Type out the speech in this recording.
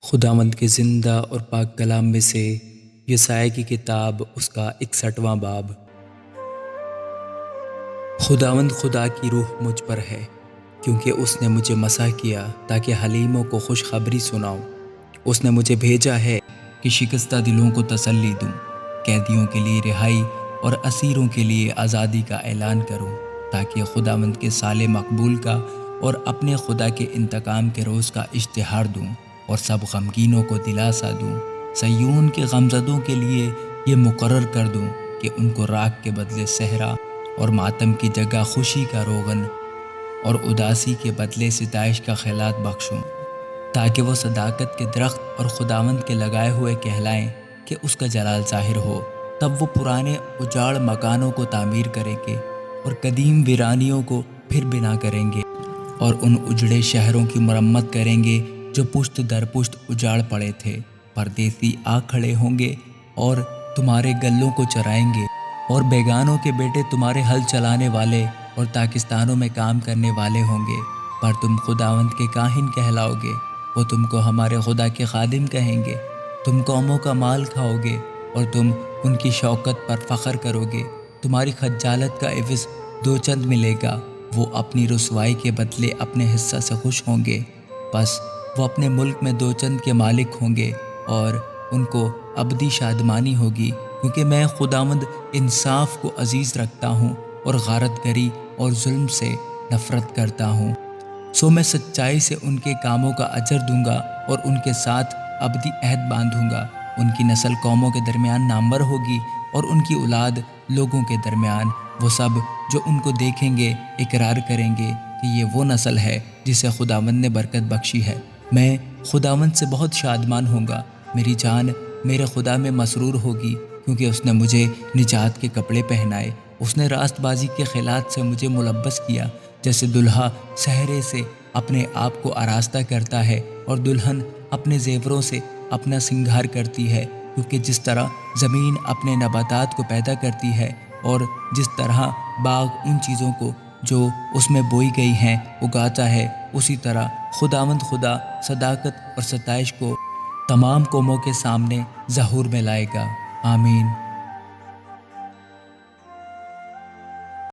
خداوند کے زندہ اور پاک کلام میں سے یسایا کی کتاب اس کا 61واں باب۔ خداوند خدا کی روح مجھ پر ہے، کیونکہ اس نے مجھے مسح کیا تاکہ حلیموں کو خوشخبری سناؤں۔ اس نے مجھے بھیجا ہے کہ شکستہ دلوں کو تسلی دوں، قیدیوں کے لیے رہائی اور اسیروں کے لیے آزادی کا اعلان کروں، تاکہ خداوند کے سال مقبول کا اور اپنے خدا کے انتقام کے روز کا اشتہار دوں اور سب غمگینوں کو دلاسا دوں۔ صیون کے غمزدوں کے لیے یہ مقرر کر دوں کہ ان کو راکھ کے بدلے صحرا اور ماتم کی جگہ خوشی کا روغن اور اداسی کے بدلے ستائش کا خیرات بخشوں، تاکہ وہ صداقت کے درخت اور خداوند کے لگائے ہوئے کہلائیں کہ اس کا جلال ظاہر ہو۔ تب وہ پرانے اجاڑ مکانوں کو تعمیر کریں گے اور قدیم ویرانیوں کو پھر بنا کریں گے، اور ان اجڑے شہروں کی مرمت کریں گے جو پشت در پشت اجاڑ پڑے تھے۔ پردیسی آ کھڑے ہوں گے اور تمہارے گلوں کو چرائیں گے، اور بیگانوں کے بیٹے تمہارے ہل چلانے والے اور تاکستانوں میں کام کرنے والے ہوں گے۔ پر تم خداوند کے کاہن کہلاؤ گے، وہ تم کو ہمارے خدا کے خادم کہیں گے۔ تم قوموں کا مال کھاؤ گے اور تم ان کی شوکت پر فخر کرو گے۔ تمہاری خجالت کا عوض دو چند ملے گا، وہ اپنی رسوائی کے بدلے اپنے حصہ سے خوش ہوں گے۔ پس وہ اپنے ملک میں دو چند کے مالک ہوں گے اور ان کو ابدی شادمانی ہوگی، کیونکہ میں خداوند انصاف کو عزیز رکھتا ہوں اور غارت گری اور ظلم سے نفرت کرتا ہوں۔ سو میں سچائی سے ان کے کاموں کا اجر دوں گا اور ان کے ساتھ ابدی عہد باندھوں گا۔ ان کی نسل قوموں کے درمیان نامور ہوگی اور ان کی اولاد لوگوں کے درمیان۔ وہ سب جو ان کو دیکھیں گے اقرار کریں گے کہ یہ وہ نسل ہے جسے خداوند نے برکت بخشی ہے۔ میں خداوند سے بہت شادمان ہوں گا، میری جان میرے خدا میں مسرور ہوگی، کیونکہ اس نے مجھے نجات کے کپڑے پہنائے۔ اس نے راست بازی کے خیلات سے مجھے ملبس کیا، جیسے دلہا سہرے سے اپنے آپ کو آراستہ کرتا ہے اور دلہن اپنے زیوروں سے اپنا سنگھار کرتی ہے، کیونکہ جس طرح زمین اپنے نباتات کو پیدا کرتی ہے اور جس طرح باغ ان چیزوں کو جو اس میں بوئی گئی ہیں اگاتا ہے، اسی طرح خداوند خدا صداقت اور ستائش کو تمام قوموں کے سامنے ظہور میں لائے گا۔ آمین۔